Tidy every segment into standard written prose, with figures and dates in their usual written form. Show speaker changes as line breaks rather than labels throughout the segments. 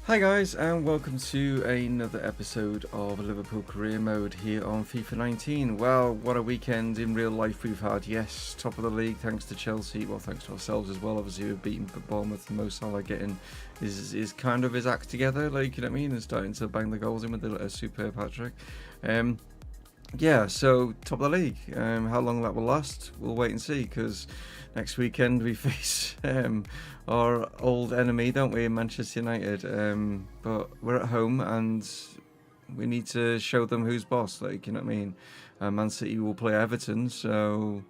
Hi guys, and welcome to another episode of Liverpool Career Mode here on FIFA 19. Well, what a weekend in real life we've had. Yes, top of the league thanks to Chelsea, well thanks to ourselves as well. Obviously we've beaten Bournemouth and Mo Salah getting his kind of his act together, like, you know what I mean, and starting to bang the goals in with a superb hat-trick. Yeah, so top of the league. How long that will last, we'll wait and see, because next weekend we face our old enemy, don't we, in Manchester United. But we're at home and we need to show them who's boss, like, you know what I mean. Man City will play Everton, so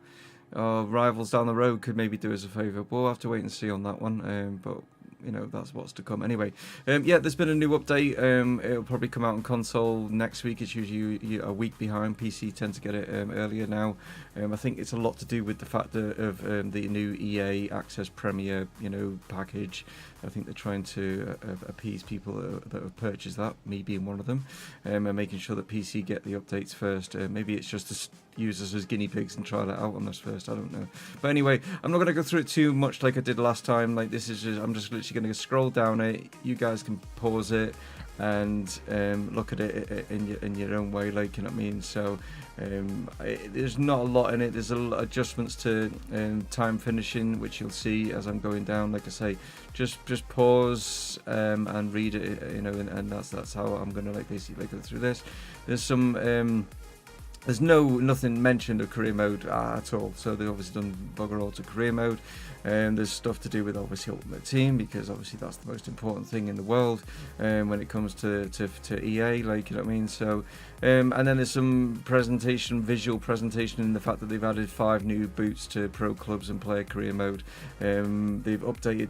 our rivals down the road could maybe do us a favour. We'll have to wait and see on that one. But you know, that's what's to come. Anyway, yeah, there's been a new update. It'll probably come out on console next week. It's usually a week behind. PC tend to get it earlier now. I think it's a lot to do with the fact of the new EA Access Premier, you know, package. I think they're trying to appease people that have purchased that, me being one of them, and making sure that PC get the updates first. Maybe it's just to use us as guinea pigs and try that out on us first. I don't know. But anyway, I'm not going to go through it too much like I did last time. Like, this is just, I'm just literally going to scroll down it. You guys can pause it and look at it in your own way, like, you know what I mean. So there's not a lot in it. There's a lot of adjustments to time finishing, which you'll see as I'm going down. Like I say, just pause and read it, you know, and that's how I'm going to like basically go through this. There's some there's nothing mentioned of career mode at all, so they've obviously done bugger all to career mode. There's stuff to do with obviously Ultimate Team, because obviously that's the most important thing in the world when it comes to EA, like, you know what I mean. So and then there's some visual presentation in the fact that they've added 5 new boots to pro clubs and player career mode. They've updated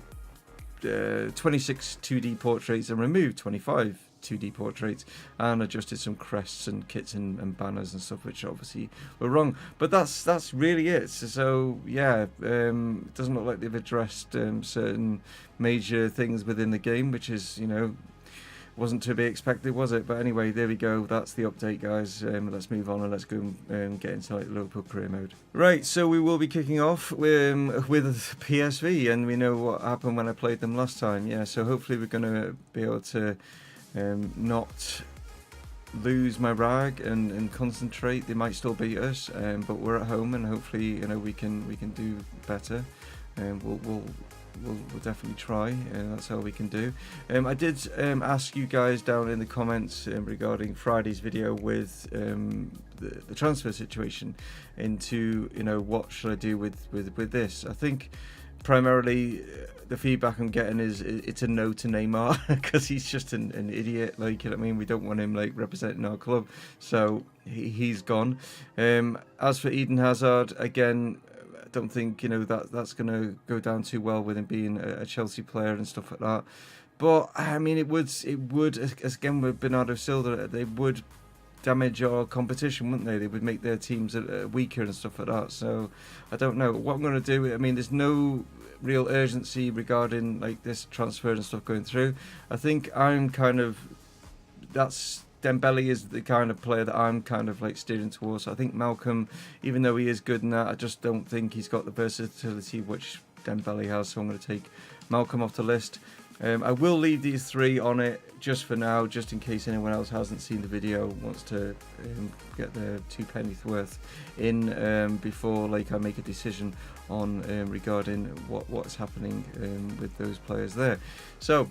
26 2D portraits and removed 25 2D portraits, and adjusted some crests and kits and banners and stuff, which obviously were wrong. But that's really it. So yeah, it doesn't look like they've addressed certain major things within the game, which is, you know, wasn't to be expected, was it? But anyway, there we go. That's the update, guys. Let's move on and let's go and get into like Liverpool career mode. Right, so we will be kicking off with PSV, and we know what happened when I played them last time. Yeah, so hopefully we're going to be able to not lose my rag and concentrate. They might still beat us, but we're at home, and hopefully, you know, we can do better. We'll definitely try. That's all we can do. I did ask you guys down in the comments regarding Friday's video with the transfer situation into, you know, what should I do with this. I think primarily the feedback I'm getting is it's a no to Neymar, because he's just an idiot, like, you know what I mean. We don't want him like representing our club, so he's gone. As for Eden Hazard, again, I don't think, you know, that's going to go down too well with him being a Chelsea player and stuff like that. But I mean, it would as again with Bernardo Silva, they would damage our competition, wouldn't they? They would make their teams weaker and stuff like that. So I don't know what I'm going to do. I mean, there's no real urgency regarding like this transfer and stuff going through. I think I'm kind of, that's Dembele is the kind of player that I'm kind of like steering towards. I think Malcolm, even though he is good in that, I just don't think he's got the versatility which Dembele has. So I'm going to take Malcolm off the list. I will leave these 3 on it just for now, just in case anyone else hasn't seen the video, wants to get their 2 pennies worth in before like I make a decision on regarding what's happening with those players there. So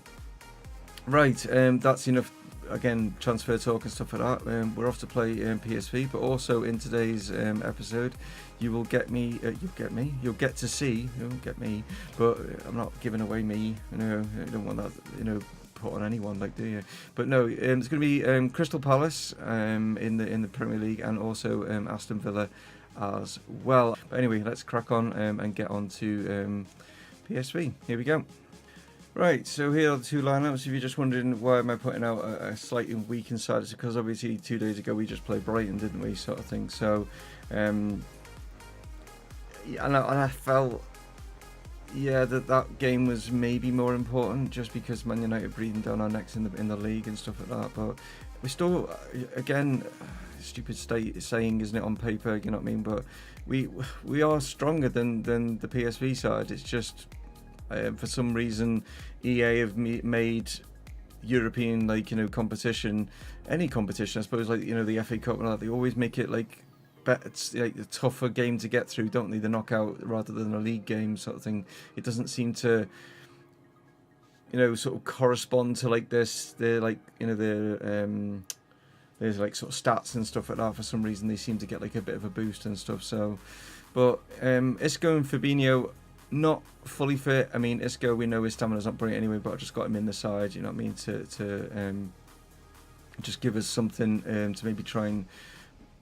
right, that's enough. Again, transfer talk and stuff like that. We're off to play PSV, but also in today's episode, you'll get to see. You won't get me, but I'm not giving away me. You know, I don't want that, you know, put on anyone, like, do you? But no, it's going to be Crystal Palace in the Premier League, and also Aston Villa as well. But anyway, let's crack on and get on to PSV. Here we go. Right, so here are the 2 lineups. If you're just wondering why am I putting out a slightly weakened side, it's because obviously 2 days ago we just played Brighton, didn't we, sort of thing. So, and I felt, yeah, that game was maybe more important just because Man United breathing down our necks in the league and stuff like that. But we still, again, stupid saying, isn't it, on paper? You know what I mean? But we are stronger than the PSV side. It's just. For some reason, EA have made European, like, you know, competition, any competition, I suppose, like, you know, the FA Cup and all that, they always make it like it's like a tougher game to get through, don't they? The knockout rather than a league game sort of thing. It doesn't seem to, you know, sort of correspond to like this. They're like, you know, there's like sort of stats and stuff like that. For some reason, they seem to get like a bit of a boost and stuff. So, but Isco and Fabinho not fully fit. I mean, Isco, we know his stamina's not brilliant anyway, but I just got him in the side. You know what I mean? To just give us something to maybe try and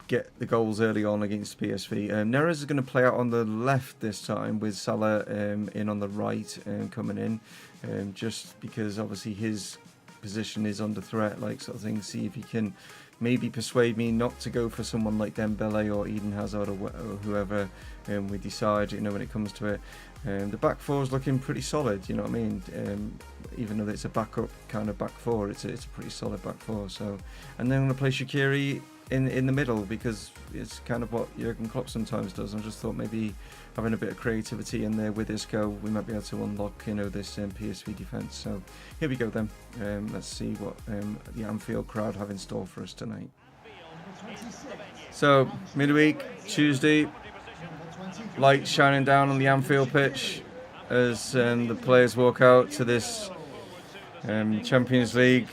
get the goals early on against PSV. Neres is going to play out on the left this time with Salah in on the right coming in, just because obviously his position is under threat, like sort of thing. See if he can maybe persuade me not to go for someone like Dembele or Eden Hazard or whoever we decide, you know, when it comes to it. The back four is looking pretty solid, you know what I mean? Even though it's a backup kind of back four, it's a pretty solid back four. So, and then I'm going to play Shaqiri in the middle, because it's kind of what Jurgen Klopp sometimes does. I just thought maybe having a bit of creativity in there with Isco, we might be able to unlock, you know, this PSV defence. So here we go then. Let's see what the Anfield crowd have in store for us tonight. So midweek, Tuesday, lights shining down on the Anfield pitch as the players walk out to this Champions League.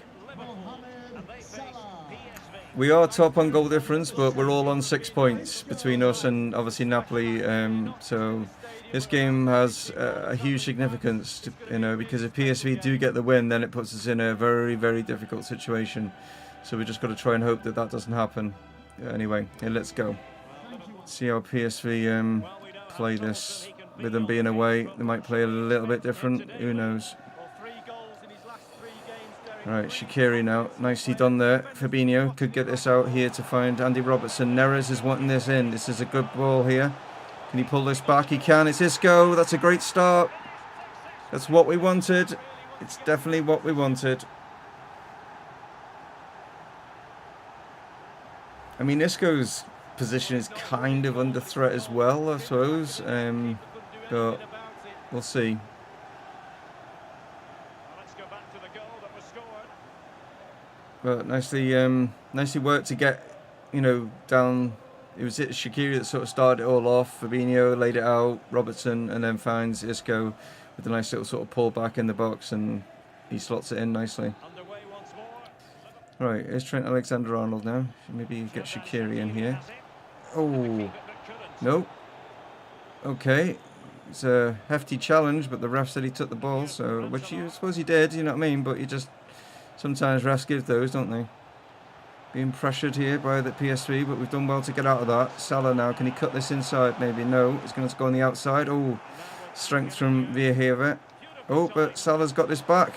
We are top on goal difference, but we're all on 6 points between us and obviously Napoli. So this game has a huge significance, you know, because if PSV do get the win, then it puts us in a very, very difficult situation. So we just got to try and hope that that doesn't happen. Anyway, here, let's go. See how PSV play this. With them being away, they might play a little bit different. Who knows? Right, Shaqiri now. Nicely done there. Fabinho could get this out here to find Andy Robertson. Neres is wanting this in. This is a good ball here. Can he pull this back? He can. It's Isco. That's a great start. That's what we wanted. It's definitely what we wanted. I mean, Isco's position is kind of under threat as well, I suppose. But we'll see. But nicely worked to get, you know, down. It was Shaqiri that sort of started it all off. Fabinho laid it out, Robertson, and then finds Isco with a nice little sort of pull back in the box, and he slots it in nicely. Right, here's Trent Alexander-Arnold now. Maybe get Shaqiri in here. Oh, no. Okay, it's a hefty challenge, but the ref said he took the ball, so which I suppose he did. You know what I mean? But you just. Sometimes refs give those, don't they? Being pressured here by the PSV, but we've done well to get out of that. Salah now, can he cut this inside? Maybe no. It's going to go on the outside. Oh, strength from Vieira. Oh, but Salah's got this back.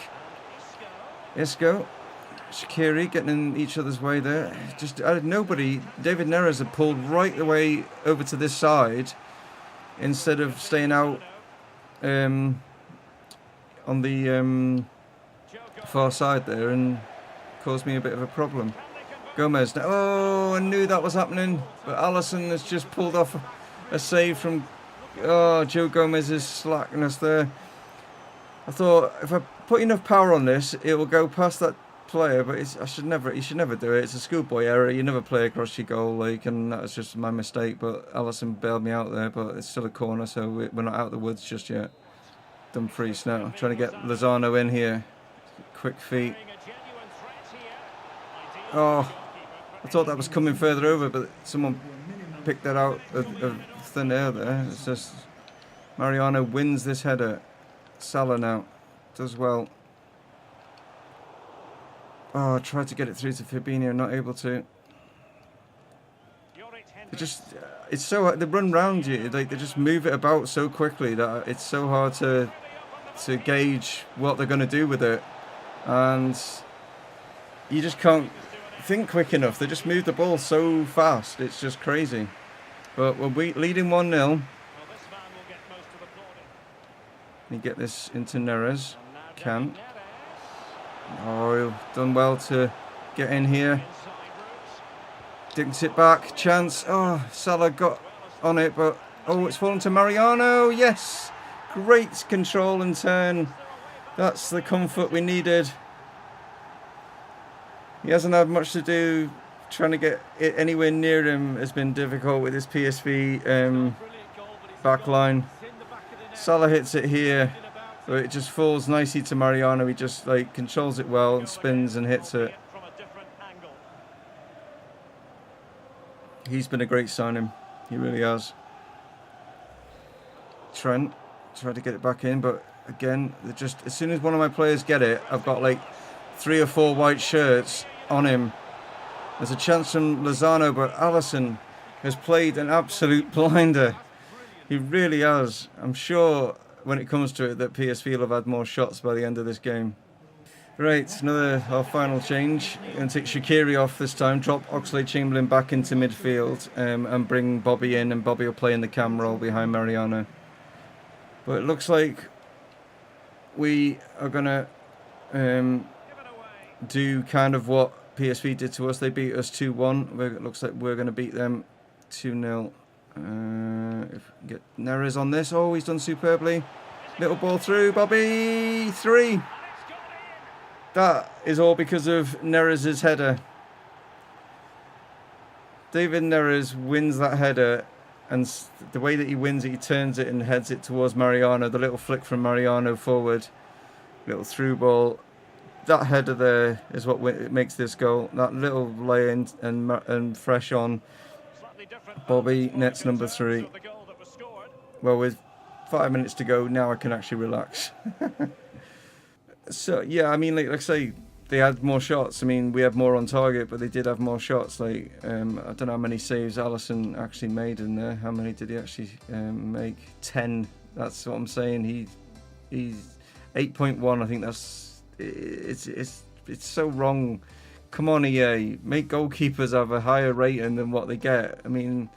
Isco, Shaqiri getting in each other's way there. Just nobody. David Neres had pulled right the way over to this side instead of staying out on the far side there, and caused me a bit of a problem. Gomez now. Oh, I knew that was happening, but Alisson has just pulled off a save from. Oh, Joe Gomez's slackness there. I thought if I put enough power on this, it will go past that player, but he should never do it. It's a schoolboy error. You never play across your goal, like, and that was just my mistake. But Alisson bailed me out there. But it's still a corner, so we're not out of the woods just yet. Dumfries now trying to get Lozano in here. Quick feet. Oh, I thought that was coming further over, but someone picked that out of thin air there. It's just Mariano wins this header. Salah now does well. Oh, I tried to get it through to Fabinho, not able to. It's so hard. They run round you, like they just move it about so quickly that it's so hard to gauge what they're going to do with it. And you just can't think quick enough. They just move the ball so fast. It's just crazy. But we're leading 1-0. You get this into Neres. Can. Oh, done well to get in here. Dinks it back. Chance. Oh, Salah got on it, but oh, it's fallen to Mariano. Yes. Great control and turn. That's the comfort we needed. He hasn't had much to do. Trying to get it anywhere near him has been difficult with his PSV back line. Salah hits it here, but it just falls nicely to Mariano. He just like controls it well and spins and hits it. He's been a great signing. He really has. Trent tried to get it back in, but again, just as soon as one of my players get it, I've got like 3 or 4 white shirts on him. There's a chance from Lozano, but Alisson has played an absolute blinder. He really has. I'm sure when it comes to it that PSV will have had more shots by the end of this game. Right, our final change. Going to take Shaqiri off this time, drop Oxlade-Chamberlain back into midfield and bring Bobby in, and Bobby will play in the cam role behind Mariano. But it looks like we are going to do kind of what PSV did to us. They beat us 2-1. It looks like we're going to beat them 2-0. If we get Neres on this. Oh, he's done superbly. Little ball through. Bobby! 3. That is all because of Neres' header. David Neres wins that header, and the way that he wins it, he turns it and heads it towards Mariano. The little flick from Mariano forward. Little through ball. That header there is what makes this goal. That little lay-in and fresh on. Bobby nets number 3. Well, with 5 minutes to go, now I can actually relax. So, yeah, I mean, like I say, they had more shots. I mean, we had more on target, but they did have more shots. Like, I don't know how many saves Alisson actually made in there. How many did he actually make? 10. That's what I'm saying. He's 8.1. I think that's... It's so wrong. Come on, EA. Make goalkeepers have a higher rating than what they get. I mean,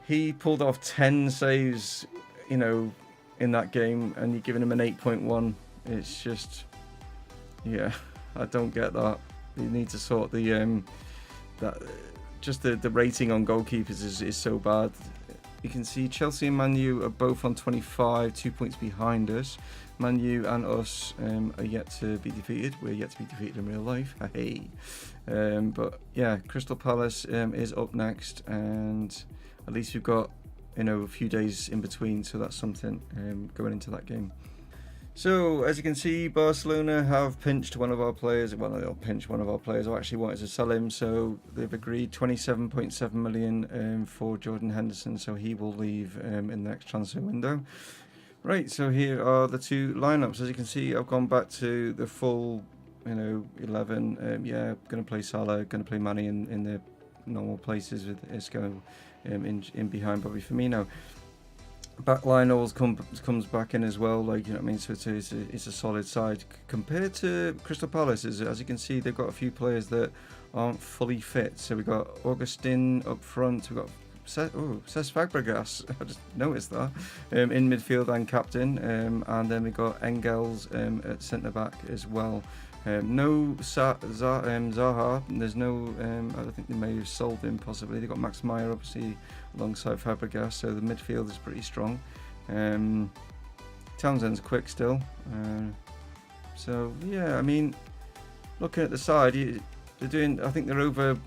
he pulled off 10 saves, you know, in that game, and you're giving him an 8.1. It's just, yeah, I don't get that. You need to sort the the rating on goalkeepers is so bad. You can see Chelsea and Man U are both on 25, 2 points behind us. Man U and us are yet to be defeated. We're yet to be defeated in real life. Hey. But yeah, Crystal Palace is up next, and at least we've got, you know, a few days in between, so that's something going into that game. So, as you can see, Barcelona have pinched one of our players. Well, they'll pinch one of our players. I actually wanted to sell him, so they've agreed 27.7 million for Jordan Henderson, so he will leave in the next transfer window. Right, so here are the 2 lineups. As you can see, I've gone back to the full, 11. Yeah, going to play Salah, going to play Manny in their normal places with Isco in behind Bobby Firmino. Backline always comes back in as well, like, you know what I mean, so it's a solid side compared to Crystal Palace. As you can see, they've got a few players that aren't fully fit. So we've got Augustin up front, we've got Cesc Fabregas, I just noticed that, in midfield and captain, and then we've got Engels at centre back as well. No Zaha, there's no, I don't think they may have sold him possibly. They've got Max Meyer obviously alongside Fabregas, so the midfield is pretty strong. Townsend's quick still. So yeah, I mean, looking at the side, they're doing, I think they're over,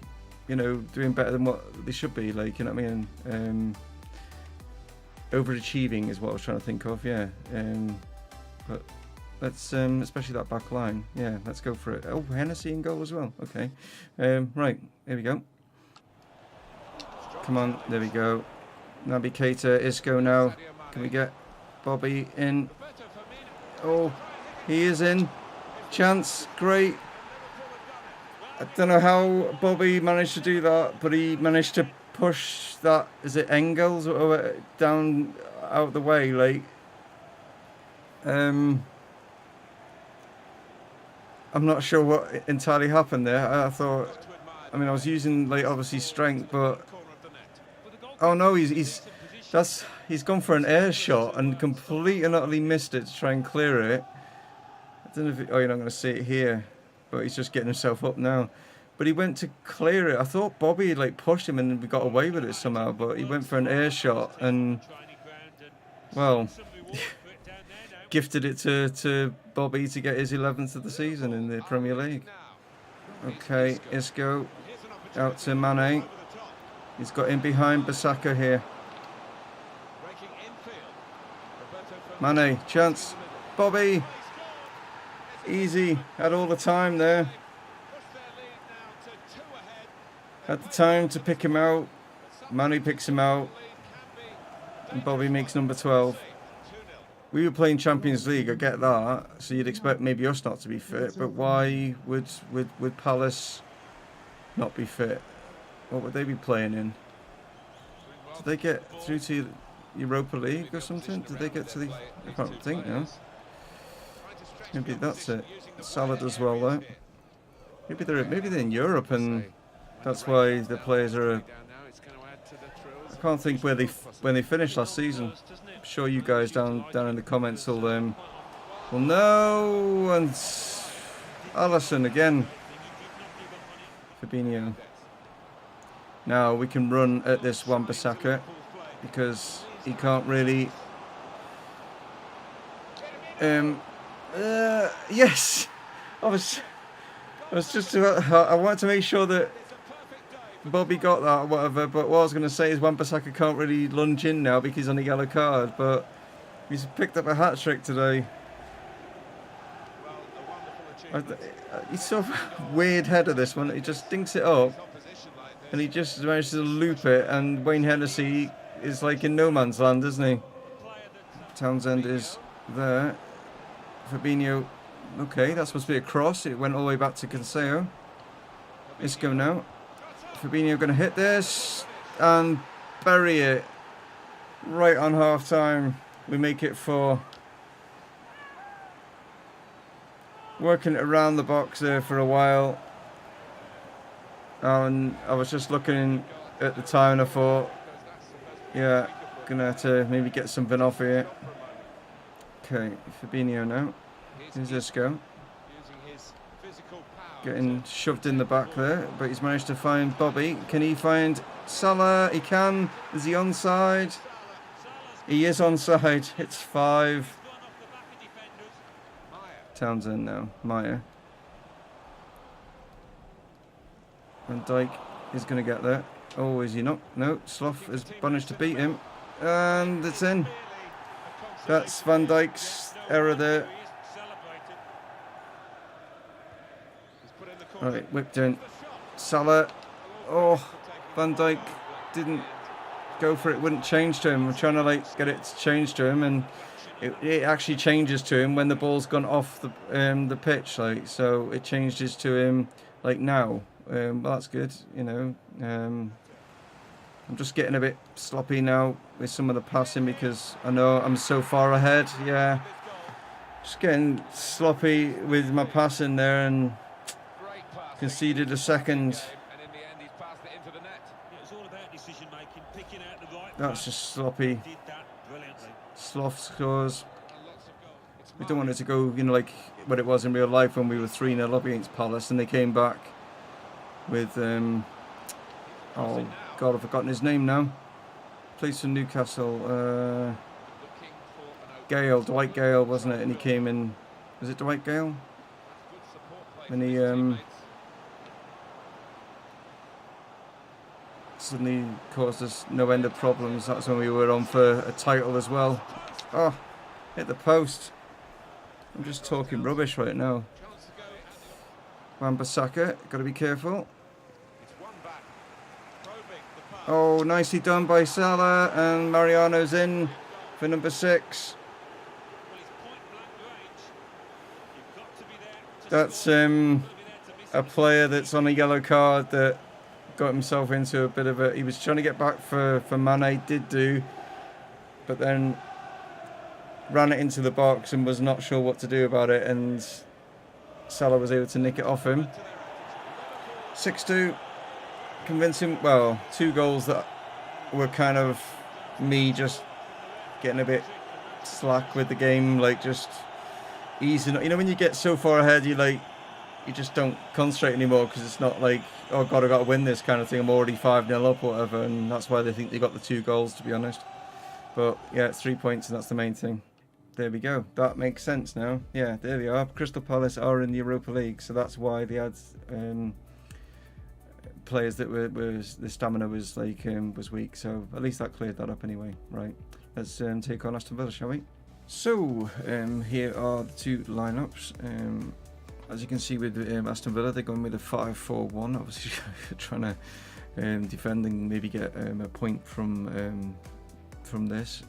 doing better than what they should be, like, you know what I mean? Overachieving is what I was trying to think of, yeah. But let's, especially that back line, yeah, let's go for it. Oh, Hennessy in goal as well, okay. Right, here we go. Come on, there we go. Naby Keita, Isco now. Can we get Bobby in? Oh, he is in. Chance, great. I don't know how Bobby managed to do that, but he managed to push that, is it Engels, or down out of the way, like. I'm not sure what entirely happened there. I thought, I was using, like, obviously strength, but oh no, he's gone for an air shot and completely and utterly missed it to try and clear it. I don't know if you're not going to see it here, but he's just getting himself up now. But he went to clear it. I thought Bobby had, like, pushed him and we got away with it somehow, but he went for an air shot and, well, gifted it to Bobby to get his 11th of the season in the Premier League. Okay, Isco out to Mane. He's got in behind Bissaka here. Mane, chance. Bobby. Easy. Had all the time there. Had the time to pick him out. Mane picks him out. And Bobby makes number 12. We were playing Champions League, I get that. So you'd expect maybe us not to be fit. But why would Palace not be fit? What would they be playing in? Did they get through to Europa League or something? Did they get to the... I can't think now. Maybe that's it. Salah does well there. Maybe they're in Europe and that's why the players are... I can't think when they finished last season. I'm sure you guys down in the comments will know. And Alisson again. Fabinho. Now we can run at this Wan-Bissaka because he can't really... yes! I was just I wanted to make sure that Bobby got that or whatever, but what I was going to say is Wan-Bissaka can't really lunge in now because he's on a yellow card, but he's picked up a hat-trick today. He's so weird header, this one. He just dinks it up and he just managed to loop it, and Wayne Hennessy is like in no man's land, isn't he? Townsend is there. Fabinho, okay, that's supposed to be a cross. It went all the way back to Cancelo. Isco now. Fabinho going to hit this and bury it right on half time. We make it 4. Working it around the box there for a while. And I was just looking at the time and I thought, yeah, gonna have to maybe get something off here. Okay, Fabinho now. Here's Isco. Getting shoved in the back there, but he's managed to find Bobby. Can he find Salah? He can. Is he onside? He is onside. It's 5. Townsend now. Maya. Van Dijk is going to get there. Oh, is he not? No, Slough has managed to beat him. And it's in. That's Van Dijk's error there. Right, whipped in. Salah. Oh, Van Dijk didn't go for it. Wouldn't change to him. I'm trying to get it to change to him, and it actually changes to him when the ball's gone off the pitch. So it changes to him now. Well, that's good. You know. I'm just getting a bit sloppy now with some of the passing because I know I'm so far ahead. Yeah, just getting sloppy with my passing there and conceded a second. That's just sloppy. Slough scores. We don't want it to go, like what it was in real life when we were 3-0 up against Palace and they came back with, oh God, I've forgotten his name now. Plays for Newcastle. Gale, Dwight Gale, wasn't it? And he came in. Was it Dwight Gale? And he suddenly caused us no end of problems. That's when we were on for a title as well. Oh, hit the post. I'm just talking rubbish right now. Wan-Bissaka, got to be careful. Oh, nicely done by Salah, and Mariano's in for number 6. That's a player that's on a yellow card that got himself into a bit of a... He was trying to get back for Mane, did do, but then ran it into the box and was not sure what to do about it, and Salah was able to nick it off him. 6-2. Convincing, well, 2 goals that were kind of me just getting a bit slack with the game, just easing. When you get so far ahead, you just don't concentrate anymore because it's not oh God, I've got to win this kind of thing. I'm already 5-0 up or whatever, and that's why they think they got the 2 goals, to be honest. But yeah, it's 3 points and that's the main thing. there we go. That makes sense now. Yeah, there we are. Crystal Palace are in the Europa League, so that's why they had players that were the stamina was like was weak. So at least that cleared that up anyway. Right, let's take on Aston Villa, shall we? So here are the two lineups. As you can see with Aston Villa, they're going with a 5-4-1. Obviously, trying to defend and maybe get a point from this.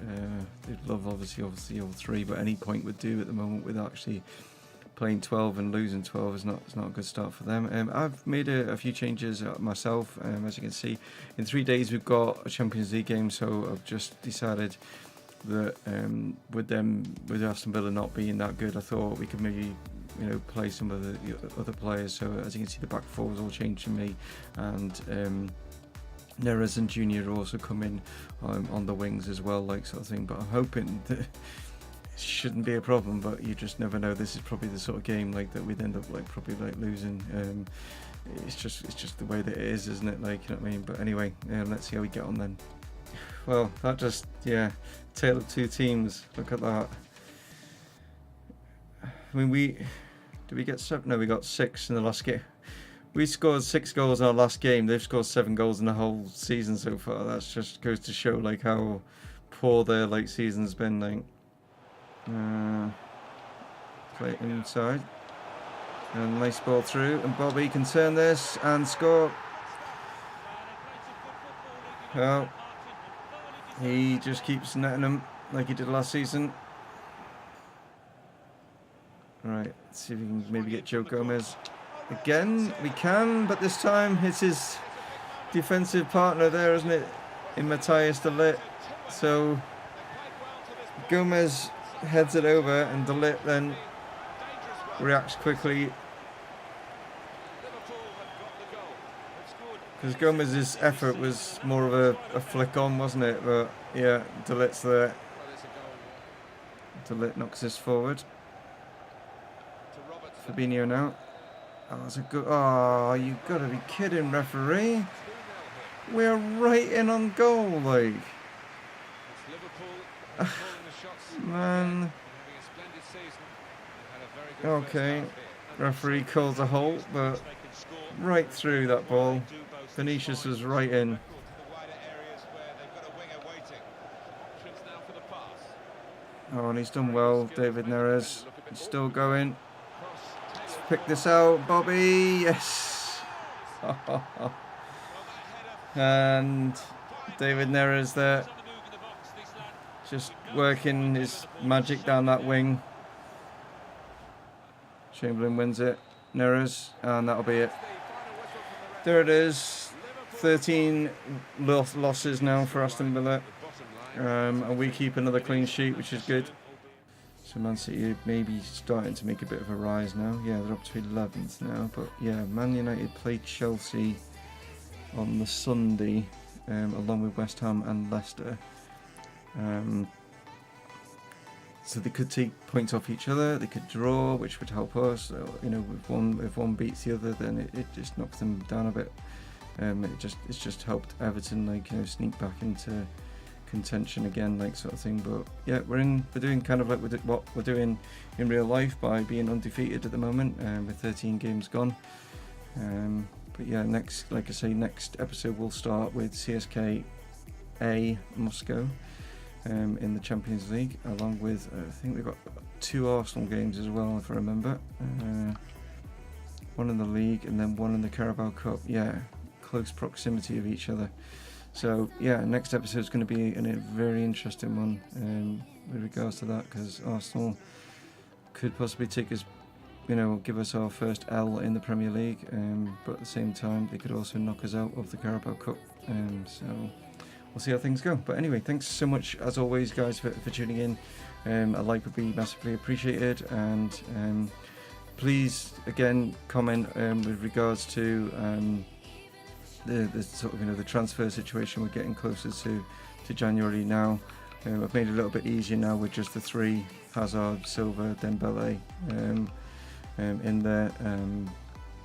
They'd love obviously all three, but any point would do at the moment. With actually playing 12 and losing 12 is not a good start for them. I've made a few changes myself. As you can see, in 3 days we've got a Champions League game, so I've just decided that with Aston Villa not being that good, I thought we could maybe play some of the other players. So as you can see, the back four was all changed to me, and Neres and Junior also come in on the wings as well, like sort of thing. But I'm hoping that it shouldn't be a problem, but you just never know. This is probably the sort of game like that we'd end up like probably like losing. It's just the way that it is, isn't it? Like, you know what I mean? But anyway, let's see how we get on then. Well, that just, tale of two teams. Look at that. I mean, did we get 7? No, we got 6 in the last game. We scored 6 goals in our last game. They've scored 7 goals in the whole season so far. That just goes to show like how poor their like season's been. Like, play inside, and nice ball through, and Bobby can turn this and score. Well, he just keeps netting them like he did last season. Right, let's see if we can maybe get Joe Gomez. Again, we can, but this time it's his defensive partner there, isn't it? In Matthias de Ligt. So Gomez heads it over, and de Ligt then reacts quickly. Because Gomez's effort was more of a flick on, wasn't it? But yeah, de Ligt's there. De Ligt knocks this forward. Fabinho now. Oh, that's a good. Oh, you gotta be kidding, referee! We're right in on goal, like. Man. Okay, referee calls a halt, but right through that ball. Vinicius was right in. Oh, and he's done well, David Neres. He's still going. Let's pick this out, Bobby. Yes. And David Neres there, just working his magic down that wing. Chamberlain wins it. Neres, and that'll be it. There it is. 13 losses now for Aston Villa. And we keep another clean sheet, which is good. So Man City maybe starting to make a bit of a rise now. Yeah, they're up to 11th now. But yeah, Man United played Chelsea on the Sunday, along with West Ham and Leicester. So they could take points off each other. They could draw, which would help us. So, if one beats the other, then it just knocks them down a bit. It's just helped Everton sneak back into contention again, like sort of thing. But yeah, we're doing kind of like what we're doing in real life by being undefeated at the moment, with 13 games gone. But yeah, next episode we'll start with CSKA Moscow. In the Champions League, along with I think we've got 2 Arsenal games as well, if I remember. One in the league and then one in the Carabao Cup. Yeah, close proximity of each other. So yeah, next episode is going to be a very interesting one with regards to that, because Arsenal could possibly take us, give us our first L in the Premier League, but at the same time they could also knock us out of the Carabao Cup. So we'll see how things go. But anyway, thanks so much as always, guys, for tuning in. A like would be massively appreciated, and please again comment with regards to the sort of the transfer situation. We're getting closer to January now. I've made it a little bit easier now with just the 3: Hazard, Silva, Dembele in there.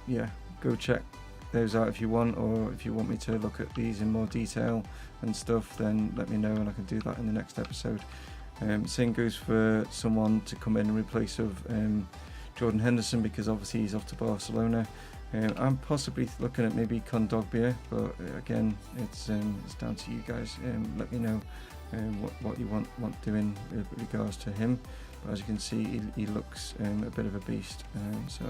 Yeah, go check those out if you want, or if you want me to look at these in more detail and stuff, then let me know and I can do that in the next episode. Same goes for someone to come in replace of Jordan Henderson, because obviously he's off to Barcelona. I'm possibly looking at maybe Kondogbia, but again, it's down to you guys. Let me know what you want doing with regards to him. But as you can see, he looks a bit of a beast. So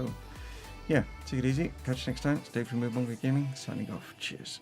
yeah, take it easy. Catch you next time. Stay from Mumongu Gaming. Signing off. Cheers.